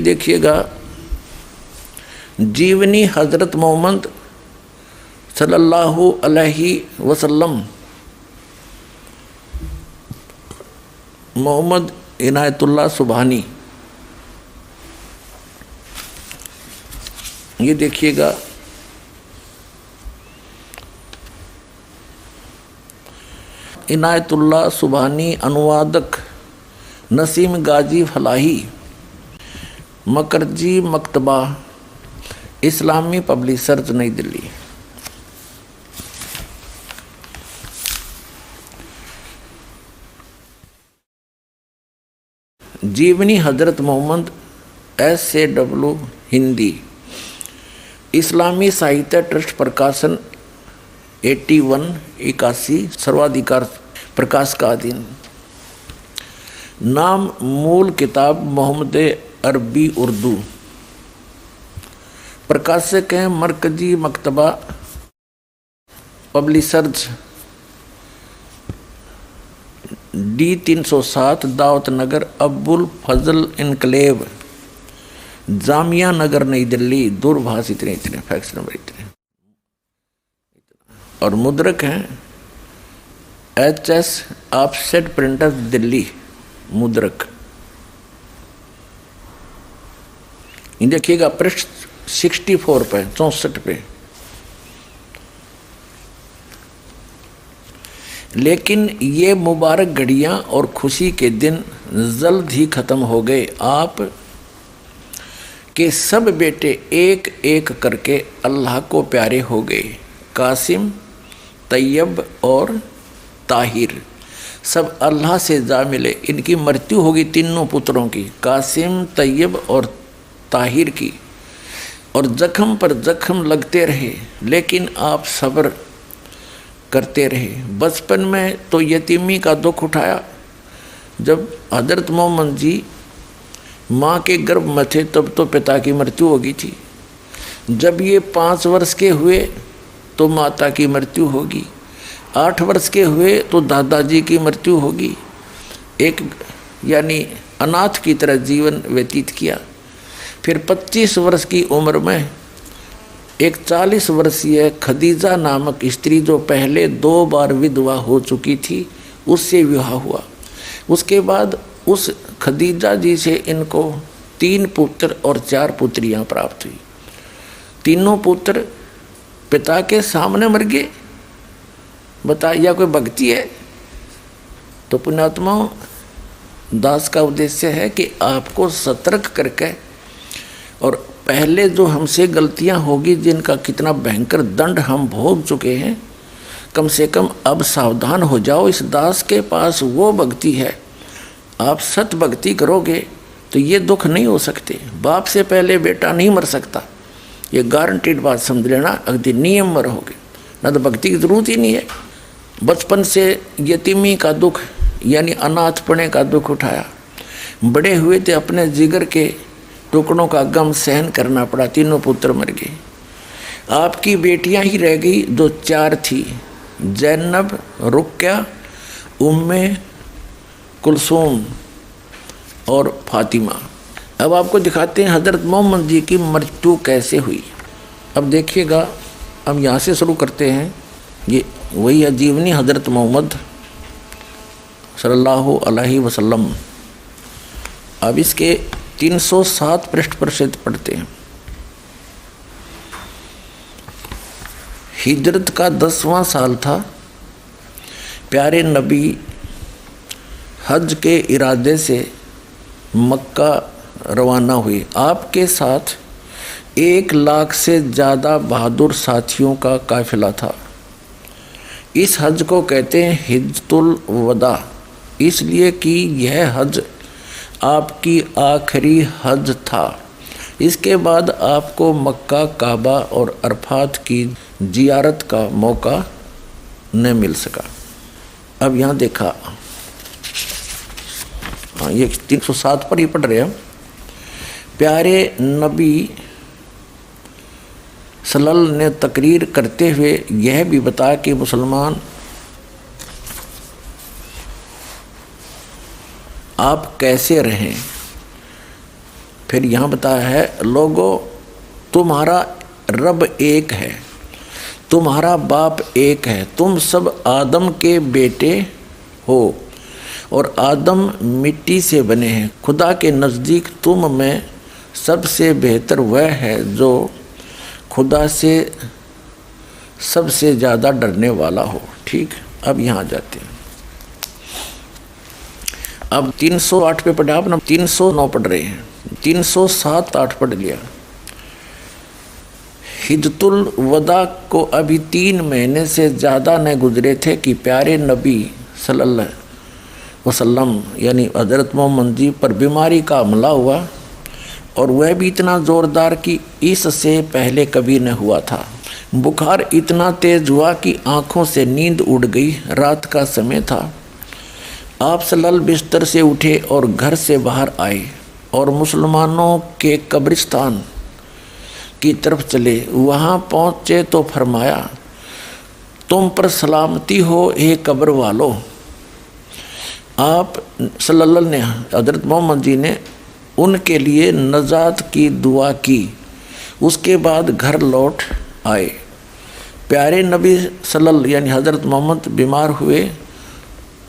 देखिएगा, जीवनी हजरत मोहम्मद सल्लल्लाहु अलैहि वसल्लम, मोहम्मद इनायतुल्लाह सुबहानी। ये देखिएगा, इनायतुल्लाह सुबहानी, अनुवादक नसीम गाजी फलाही, मकरजी मकतबा, इस्लामी पब्लिशर्स, नई दिल्ली। जीवनी हजरत मोहम्मद, SAW, हिंदी, इस्लामी साहित्य ट्रस्ट, प्रकाशन 8181, सर्वाधिकार प्रकाश का अधीन। नाम मूल किताब मोहम्मद अरबी उर्दू, प्रकाशक हैं मरकजी मकतबा पब्लिशर्स, D307, दावत नगर, अब्बुल फजल इनकलेव, जामिया नगर, नई दिल्ली। दूरभाष इतने फैक्स नंबर इतने। और मुद्रक हैं HS ऑफसेट प्रिंटर, दिल्ली, मुद्रक। ये देखिएगा पृष्ठ 64 पे, 64 पे। लेकिन ये मुबारक घड़ियां और खुशी के दिन जल्द ही खत्म हो गए। आप के सब बेटे एक एक करके अल्लाह को प्यारे हो गए। कासिम, तैयब और ताहिर सब अल्लाह से जा मिले। इनकी मृत्यु होगी तीनों पुत्रों की, कासिम, तैयब और ताहिर की। और जख्म पर जख्म लगते रहे, लेकिन आप सब्र करते रहे। बचपन में तो यतीमी का दुख उठाया। जब हजरत मोहम्मद जी माँ के गर्भ में थे तब तो पिता की मृत्यु हो गई थी। जब ये 5 वर्ष के हुए तो माता की मृत्यु होगी। 8 वर्ष के हुए तो दादाजी की मृत्यु होगी। एक यानी अनाथ की तरह जीवन व्यतीत किया। फिर 25 वर्ष की उम्र में एक 40 वर्षीय खदीजा नामक स्त्री, जो पहले 2 बार विधवा हो चुकी थी, उससे विवाह हुआ। उसके बाद उस खदीजा जी से इनको 3 पुत्र और 4 पुत्रियां प्राप्त हुई। तीनों पुत्र पिता के सामने मर गए। बताइए कोई भक्ति है? तो पुण्यात्माओं, दास का उद्देश्य है कि आपको सतर्क करके, और पहले जो हमसे गलतियां होगी, जिनका कितना भयंकर दंड हम भोग चुके हैं, कम से कम अब सावधान हो जाओ। इस दास के पास वो भक्ति है, आप सत भक्ति करोगे तो ये दुख नहीं हो सकते। बाप से पहले बेटा नहीं मर सकता, ये गारंटीड बात समझ लेना। अगदी नियम में रहोगे ना तो भक्ति की जरूरत ही नहीं है। बचपन से यतीमी का दुख यानी अनाथपने का दुख उठाया। बड़े हुए थे, अपने जिगर के टुकड़ों का गम सहन करना पड़ा। तीनों पुत्र मर गए। आपकी बेटियां ही रह गई जो 4 थी, जैनब, रुक्या, उम्मे कुलसूम और फातिमा। अब आपको दिखाते हैं हज़रत मोहम्मद जी की मृत्यु कैसे हुई। अब देखिएगा, हम यहाँ से शुरू करते हैं। ये वही है जीवनी हज़रत मोहम्मद सल्लल्लाहु अलैहि वसल्लम। अब इसके 307 पृष्ठ पर से पढ़ते हैं। हिजरत का 10वां साल था। प्यारे नबी हज के इरादे से मक्का रवाना हुए। आपके साथ 1 लाख से ज़्यादा बहादुर साथियों का काफिला था। इस हज को कहते हैं हिज्जतुल वदा, इसलिए कि यह हज आपकी आखिरी हज था। इसके बाद आपको मक्का, काबा और अरफात की जियारत का मौका न मिल सका। अब यहाँ देखा, ये 307 पर ही पढ़ रहे हैं। प्यारे नबी सल्लल्लाहु ने तकरीर करते हुए यह भी बताया कि मुसलमान आप कैसे रहें। फिर यहाँ बताया है, लोगों तुम्हारा रब एक है, तुम्हारा बाप एक है, तुम सब आदम के बेटे हो और आदम मिट्टी से बने हैं। खुदा के नज़दीक तुम में सबसे बेहतर वह है जो खुदा से सबसे ज़्यादा डरने वाला हो। ठीक, अब यहाँ जाते हैं। अब 308 पे पढ़ा आपने, 309 पढ़ रहे हैं, 307-8 पढ़ लिया। हिज्जतुल वदा को अभी 3 महीने से ज़्यादा न गुजरे थे कि प्यारे नबी सल्लल्लाहु अलैहि वसल्लम यानी हज़रत मोहम्मद जी पर बीमारी का हमला हुआ, और वह भी इतना ज़ोरदार कि इससे पहले कभी न हुआ था। बुखार इतना तेज़ हुआ कि आँखों से नींद उड़ गई। रात का समय था। आप सल्लल्लाहु बिस्तर से उठे और घर से बाहर आए और मुसलमानों के कब्रिस्तान की तरफ चले। वहाँ पहुँचे तो फरमाया, तुम पर सलामती हो हे कब्र वालों। आप सल्लल्लाहु ने हज़रत मोहम्मद जी ने उनके लिए नजात की दुआ की। उसके बाद घर लौट आए। प्यारे नबी सल्लल्लाहु यानी हज़रत मोहम्मद बीमार हुए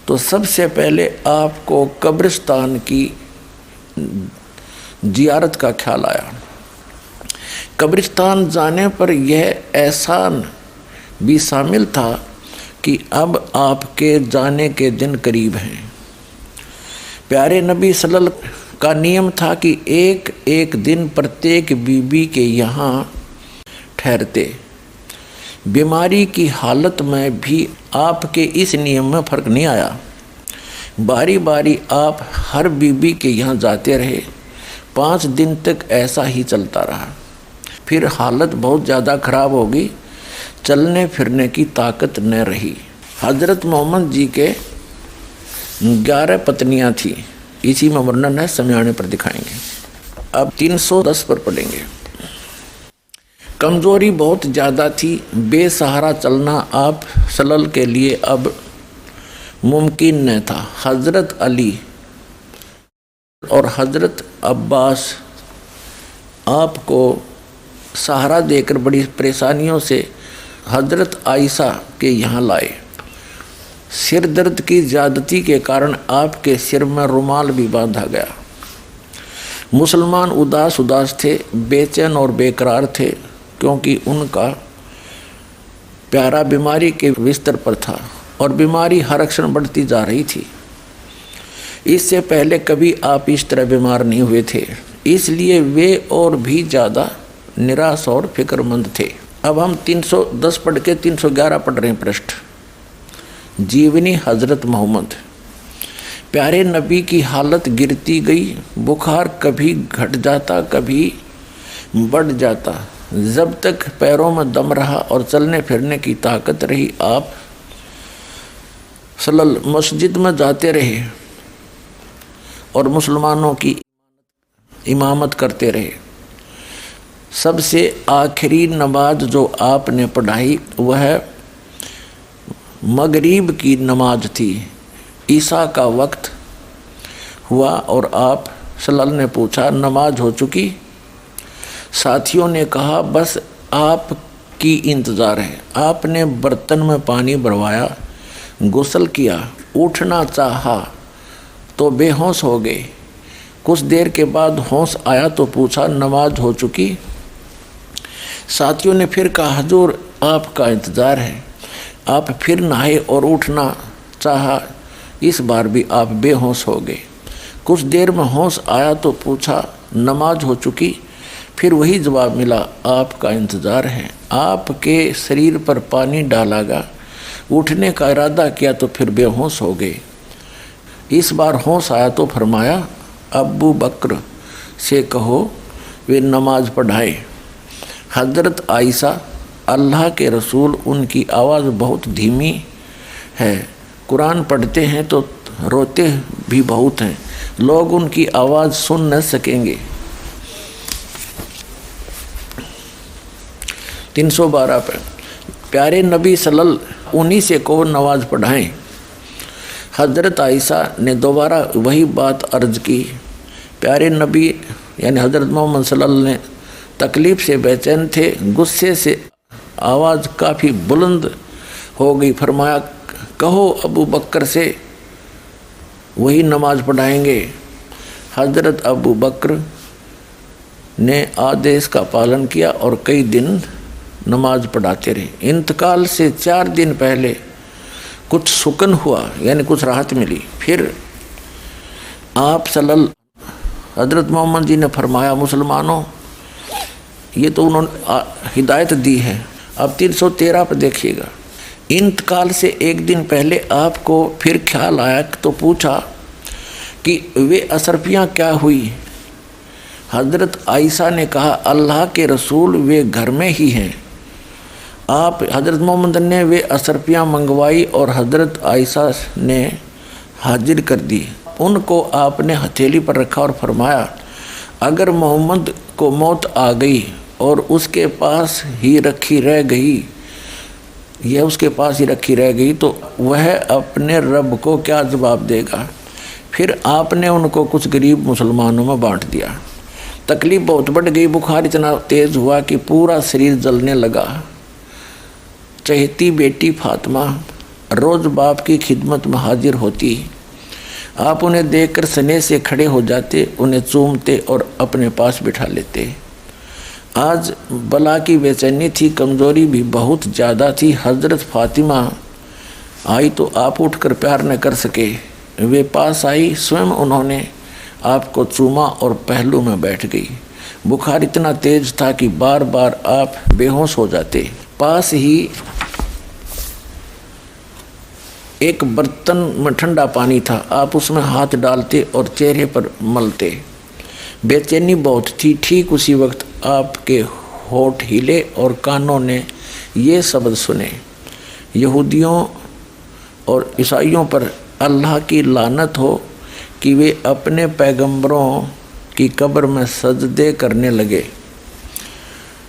तो सबसे पहले आपको कब्रिस्तान की जियारत का ख्याल आया। कब्रिस्तान जाने पर यह एहसान भी शामिल था कि अब आपके जाने के दिन करीब हैं। प्यारे नबी सल्लल्लाहु का नियम था कि एक एक दिन प्रत्येक बीबी के यहाँ ठहरते। बीमारी की हालत में भी आपके इस नियम में फ़र्क नहीं आया। बारी बारी आप हर बीबी के यहाँ जाते रहे। 5 दिन तक ऐसा ही चलता रहा। फिर हालत बहुत ज़्यादा ख़राब हो गई, चलने फिरने की ताकत न रही। हज़रत मोहम्मद जी के 11 पत्नियाँ थीं। इसी में वर्णन है, समय आने पर दिखाएंगे। अब 310 पर पढ़ेंगे। कमज़ोरी बहुत ज़्यादा थी, बेसहारा चलना आप सल्लल्लाहु के लिए अब मुमकिन न था। हज़रत अली और हज़रत अब्बास आपको सहारा देकर बड़ी परेशानियों से हज़रत आयशा के यहाँ लाए। सिर दर्द की ज़्यादती के कारण आपके सिर में रुमाल भी बांधा गया। मुसलमान उदास थे, बेचैन और बेकरार थे, क्योंकि उनका प्यारा बीमारी के बिस्तर पर था और बीमारी हर क्षण बढ़ती जा रही थी। इससे पहले कभी आप इस तरह बीमार नहीं हुए थे, इसलिए वे और भी ज़्यादा निराश और फिक्रमंद थे। अब हम 310 पढ़ के 311 पढ़ रहे हैं पृष्ठ। जीवनी हज़रत मोहम्मद। प्यारे नबी की हालत गिरती गई। बुखार कभी घट जाता कभी बढ़ जाता। जब तक पैरों में दम रहा और चलने फिरने की ताकत रही, आप सल्लल्लाहु मस्जिद में जाते रहे और मुसलमानों की इमामत करते रहे। सबसे आखिरी नमाज जो आपने पढ़ाई वह मगरिब की नमाज थी। ईसा का वक्त हुआ और आप सल्लल्लाहु ने पूछा, नमाज हो चुकी? साथियों ने कहा, बस आपकी इंतज़ार है। आपने बर्तन में पानी भरवाया, गुस्ल किया, उठना चाहा तो बेहोश हो गए। कुछ देर के बाद होश आया तो पूछा, नमाज हो चुकी? साथियों ने फिर कहा, हुजूर आपका इंतज़ार है। आप फिर नहाए और उठना चाहा, इस बार भी आप बेहोश हो गए। कुछ देर में होश आया तो पूछा, नमाज हो चुकी? फिर वही जवाब मिला, आपका इंतज़ार है। आपके शरीर पर पानी डाला गया, उठने का इरादा किया तो फिर बेहोश हो गए। इस बार होश आया तो फरमाया, अबू बकर से कहो वे नमाज पढ़ाए। हज़रत आयशा, अल्लाह के रसूल, उनकी आवाज़ बहुत धीमी है, कुरान पढ़ते हैं तो रोते भी बहुत हैं, लोग उनकी आवाज़ सुन न सकेंगे। 312 पर प्यारे नबी सल्लल्लाहु उन्हीं से को नमाज पढ़ाएं। हज़रत आयशा ने दोबारा वही बात अर्ज की। प्यारे नबी यानी हज़रत मोहम्मद सल्लल्लाहु अलैहि वसल्लम ने तकलीफ़ से बेचैन थे, गुस्से से आवाज़ काफ़ी बुलंद हो गई। फरमाया, कहो अबू बकर से वही नमाज पढ़ाएंगे। हज़रत अबू बकर ने आदेश का पालन किया और कई दिन नमाज पढ़ाते रहे। इंतकाल से 4 दिन पहले कुछ सुकन हुआ, यानी कुछ राहत मिली। फिर आप हज़रत मोहम्मद जी ने फरमाया, मुसलमानों, ये तो उन्होंने हिदायत दी है। अब 313 पर देखिएगा। इंतकाल से 1 दिन पहले आपको फिर ख्याल आया तो पूछा कि वे अशरफियाँ क्या हुई। हज़रत आयशा ने कहा, अल्लाह के रसूल वे घर में ही हैं। आप हज़रत मोहम्मद ने वे अशरफियाँ मंगवाई और हज़रत आयशा ने हाजिर कर दी। उनको आपने हथेली पर रखा और फरमाया, अगर मोहम्मद को मौत आ गई और उसके पास ही रखी रह गई तो वह अपने रब को क्या जवाब देगा। फिर आपने उनको कुछ गरीब मुसलमानों में बांट दिया। तकलीफ़ बहुत बढ़ गई। बुखार इतना तेज़ हुआ कि पूरा शरीर जलने लगा। चहेती बेटी फातिमा रोज़ बाप की खिदमत में हाजिर होती। आप उन्हें देखकर स्नेह से खड़े हो जाते, उन्हें चूमते और अपने पास बिठा लेते। आज बला की बेचैनी थी, कमज़ोरी भी बहुत ज़्यादा थी। हज़रत फातिमा आई तो आप उठकर प्यार न कर सके। वे पास आई, स्वयं उन्होंने आपको चूमा और पहलू में बैठ गई। बुखार इतना तेज था कि बार बार आप बेहोश हो जाते। पास ही एक बर्तन में ठंडा पानी था, आप उसमें हाथ डालते और चेहरे पर मलते। बेचैनी बहुत थी। ठीक उसी वक्त आपके होठ हिले और कानों ने ये शब्द सुने, यहूदियों और ईसाइयों पर अल्लाह की लानत हो कि वे अपने पैगंबरों की कब्र में सजदे करने लगे।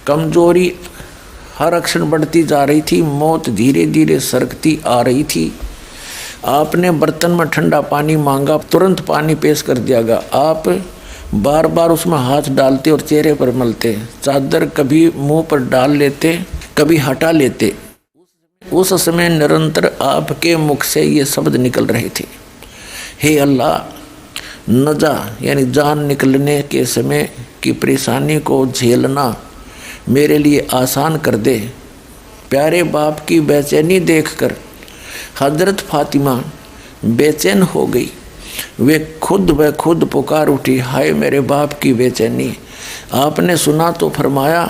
कमज़ोरी हर अक्षण बढ़ती जा रही थी। मौत धीरे धीरे सरकती आ रही थी। आपने बर्तन में ठंडा पानी मांगा, तुरंत पानी पेश कर दिया गया। आप बार बार उसमें हाथ डालते और चेहरे पर मलते। चादर कभी मुंह पर डाल लेते, कभी हटा लेते। उस समय निरंतर आपके मुख से ये शब्द निकल रहे थे, हे अल्लाह, नजा यानी जान निकलने के समय की परेशानी को झेलना मेरे लिए आसान कर दे। प्यारे बाप की बेचैनी देखकर हज़रत फातिमा बेचैन हो गई। वे खुद ब खुद पुकार उठी, हाय मेरे बाप की बेचैनी। आपने सुना तो फरमाया,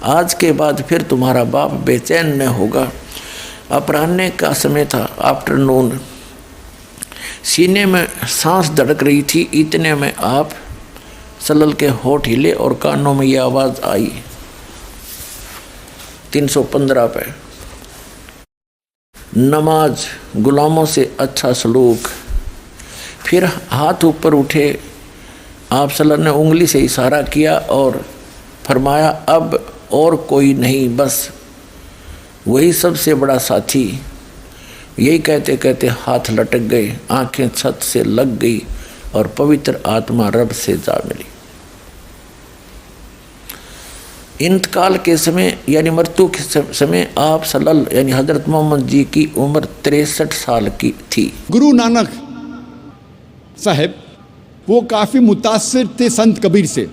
आज के बाद फिर तुम्हारा बाप बेचैन न होगा। अपराह्न का समय था, आफ्टरनून। सीने में सांस धड़क रही थी। इतने में आप सल्लल्लाहु के होठ हिले और कानों में ये आवाज़ आई, 315 पे, नमाज गुलामों से अच्छा सलूक। फिर हाथ ऊपर उठे। आप सल्लल्लाहु ने उंगली से इशारा किया और फरमाया, अब और कोई नहीं, बस वही सबसे बड़ा साथी। यही कहते कहते हाथ लटक गए, आंखें छत से लग गई और पवित्र आत्मा रब से जा मिली। इंतकाल के समय यानी मृत्यु के समय आप सल्लल्लाहु यानी हज़रत मोहम्मद जी की उम्र 63 साल की थी। गुरु नानक साहब वो काफ़ी मुतासिर थे संत कबीर से,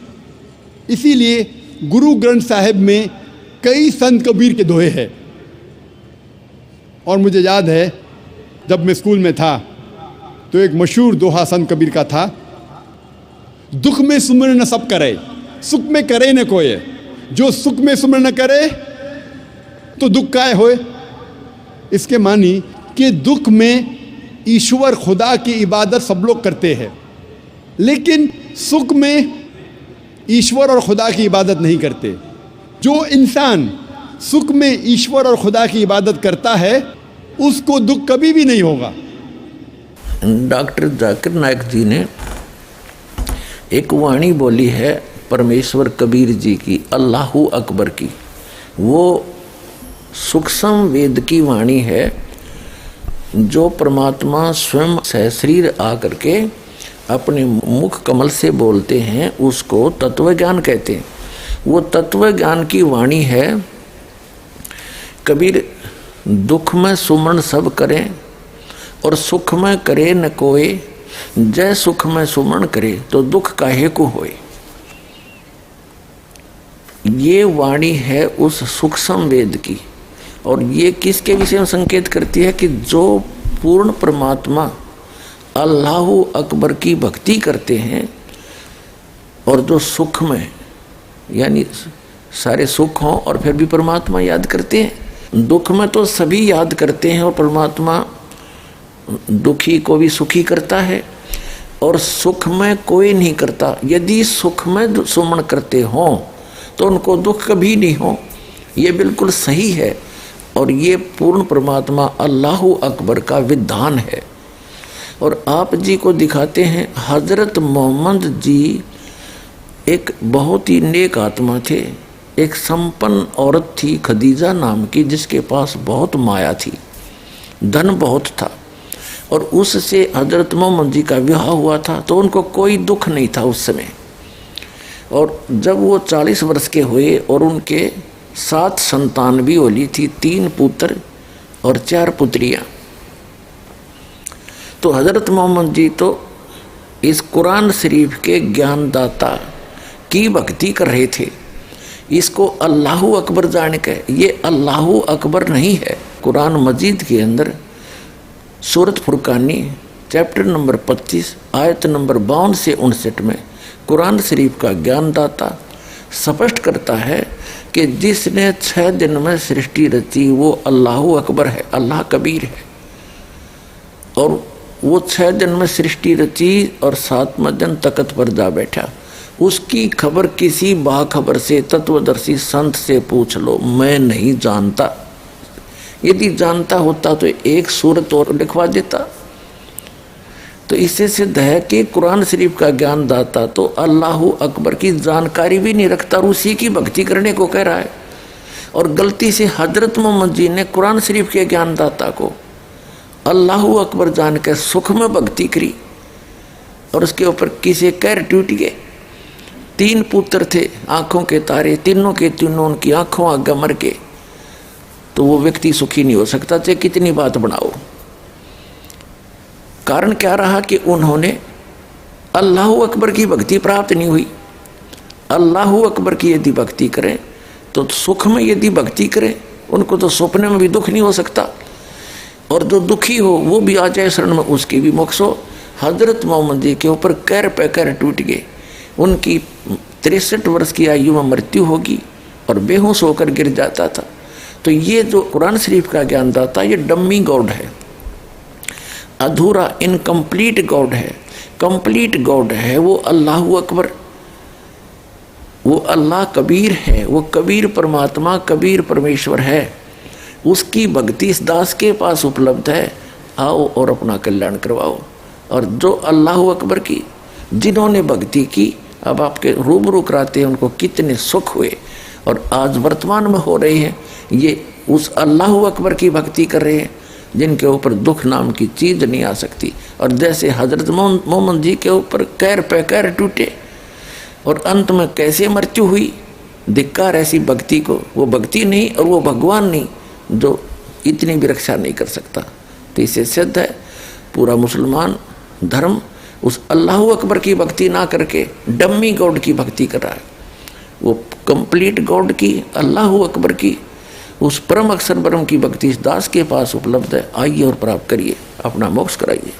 इसीलिए गुरु ग्रंथ साहिब में कई संत कबीर के दोहे हैं। और मुझे याद है जब मैं स्कूल में था तो एक मशहूर दोहा संत कबीर का था, दुख में सुमर न सब करे, सुख में करे न कोई, जो सुख में सुमर न करे तो दुख काय होए। इसके मानी कि दुख में ईश्वर खुदा की इबादत सब लोग करते हैं, लेकिन सुख में ईश्वर और खुदा की इबादत नहीं करते। जो इंसान सुख में ईश्वर और खुदा की इबादत करता है उसको दुख कभी भी नहीं होगा। डॉक्टर जाकिर नायक जी ने एक वाणी बोली है परमेश्वर कबीर जी की, अल्लाहू अकबर की। वो सूक्ष्म वेद की वाणी है जो परमात्मा स्वयं सहशरीर आकर के अपने मुख कमल से बोलते हैं उसको तत्व ज्ञान कहते हैं। वो तत्व ज्ञान की वाणी है। कबीर दुख में सुमन सब करें और सुख में करे न कोय, जय सुख में सुमन करे तो दुख काहे को होए। ये वाणी है उस सूक्ष्म वेद की, और ये किसके विषय में संकेत करती है कि जो पूर्ण परमात्मा अल्लाह अकबर की भक्ति करते हैं और जो सुख में यानी सारे सुख हों और फिर भी परमात्मा याद करते हैं। दुख में तो सभी याद करते हैं और परमात्मा दुखी को भी सुखी करता है, और सुख में कोई नहीं करता। यदि सुख में सुमन करते हों तो उनको दुख कभी नहीं हो। ये बिल्कुल सही है, और ये पूर्ण परमात्मा अल्लाह अकबर का विधान है। और आप जी को दिखाते हैं, हजरत मोहम्मद जी एक बहुत ही नेक आत्मा थे। एक संपन्न औरत थी खदीजा नाम की, जिसके पास बहुत माया थी, धन बहुत था, और उससे हजरत मोहम्मद जी का विवाह हुआ था। तो उनको कोई दुख नहीं था उस समय। और जब वो 40 वर्ष के हुए और उनके 7 संतान भी होली थी, 3 पुत्र और 4 पुत्रियां। तो हजरत मोहम्मद जी तो इस कुरान शरीफ के ज्ञानदाता की भक्ति कर रहे थे। इसको अल्लाह अकबर जान के, ये अल्लाह अकबर नहीं है। कुरान मजीद के अंदर सूरत फुरकानी चैप्टर नंबर 25 आयत नंबर 52 से 59 में कुरान शरीफ का ज्ञानदाता स्पष्ट करता है कि जिसने 6 दिन में सृष्टि रची वो अल्लाह अकबर है, अल्लाह कबीर है। और वो 6 दिन में सृष्टि रची और 7वें दिन तख्त पर जा बैठा। उसकी खबर किसी बाखबर से, तत्वदर्शी संत से पूछ लो, मैं नहीं जानता। यदि जानता होता तो एक सूरत और लिखवा देता। तो इससे सिद्ध है कि कुरान शरीफ का ज्ञानदाता तो अल्लाह अकबर की जानकारी भी नहीं रखता और उसी की भक्ति करने को कह रहा है। और गलती से हजरत मोहम्मद जी ने कुरान शरीफ के ज्ञानदाता को अल्लाह अकबर जान के सुख में भक्ति करी, और उसके ऊपर किसी कैर टूट गए। 3 पुत्र थे, आंखों के तारे, तीनों के तीनों उनकी आंखों आगे मर गए। तो वो व्यक्ति सुखी नहीं हो सकता, चाहे कितनी बात बनाओ। कारण क्या रहा कि उन्होंने अल्लाह अकबर की भक्ति प्राप्त नहीं हुई। अल्लाह अकबर की यदि भक्ति करें तो सुख में यदि भक्ति करें, उनको तो सपने में भी दुख नहीं हो सकता, और जो दुखी हो वो भी आ जाए शरण में, उसकी भी मोक्ष हो। हजरत मोहम्मद जी के ऊपर कैर पे कैर टूट गए। उनकी 63 वर्ष की आयु में मृत्यु होगी और बेहोश होकर गिर जाता था। तो ये जो कुरान शरीफ का ज्ञानदाता, ये डम्मी गॉड है, अधूरा इनकम्प्लीट गॉड है। कंप्लीट गॉड है वो अल्लाह अकबर, वो अल्लाह कबीर है, वो कबीर परमात्मा, कबीर परमेश्वर है। उसकी भक्ति इस दास के पास उपलब्ध है। आओ और अपना कल्याण करवाओ। और जो अल्लाह अकबर की जिन्होंने भक्ति की, अब आपके रूबरू कराते हैं उनको कितने सुख हुए और आज वर्तमान में हो रहे हैं। ये उस अल्लाह अकबर की भक्ति कर रहे हैं जिनके ऊपर दुख नाम की चीज़ नहीं आ सकती। और जैसे हजरत मोहम्मद जी के ऊपर कैर पे कैर टूटे और अंत में कैसे मृत्यु हुई, धिक्कार ऐसी भक्ति को। वो भक्ति नहीं और वो भगवान नहीं जो इतनी भी रक्षा नहीं कर सकता। तो इससे सिद्ध है पूरा मुसलमान धर्म उस अल्लाह अकबर की भक्ति ना करके डम्मी गॉड की भक्ति कर रहा है। वो कंप्लीट गॉड की, अल्लाह अकबर की, उस परम अक्षर ब्रह्म की भक्ति इस दास के पास उपलब्ध है। आइए और प्राप्त करिए, अपना मोक्ष कराइए।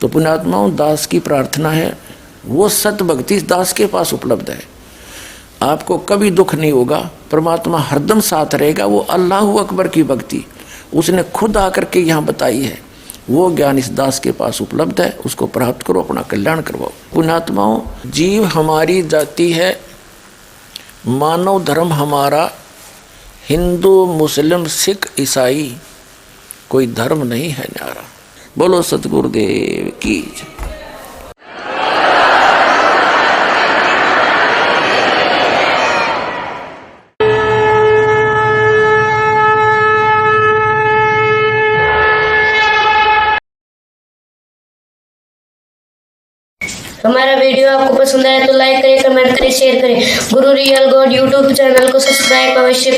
तो पुण्यात्माओं, दास की प्रार्थना है वो सत्य भक्ति इस दास के पास उपलब्ध है। आपको कभी दुख नहीं होगा, परमात्मा हरदम साथ रहेगा। वो अल्लाह अकबर की भक्ति उसने खुद आकर के यहाँ बताई है। वो ज्ञान इस दास के पास उपलब्ध है, उसको प्राप्त करो, अपना कल्याण करवाओ। पुण्यात्माओं, जीव हमारी जाति है, मानव धर्म हमारा हिंदू मुस्लिम सिख ईसाई, कोई धर्म नहीं है न्यारा। बोलो सतगुरुदेव की जय। हमारा वीडियो आपको पसंद आया तो लाइक करें, कमेंट करें, शेयर करें। गुरु रियल गॉड यूट्यूब चैनल को सब्सक्राइब अवश्य करें।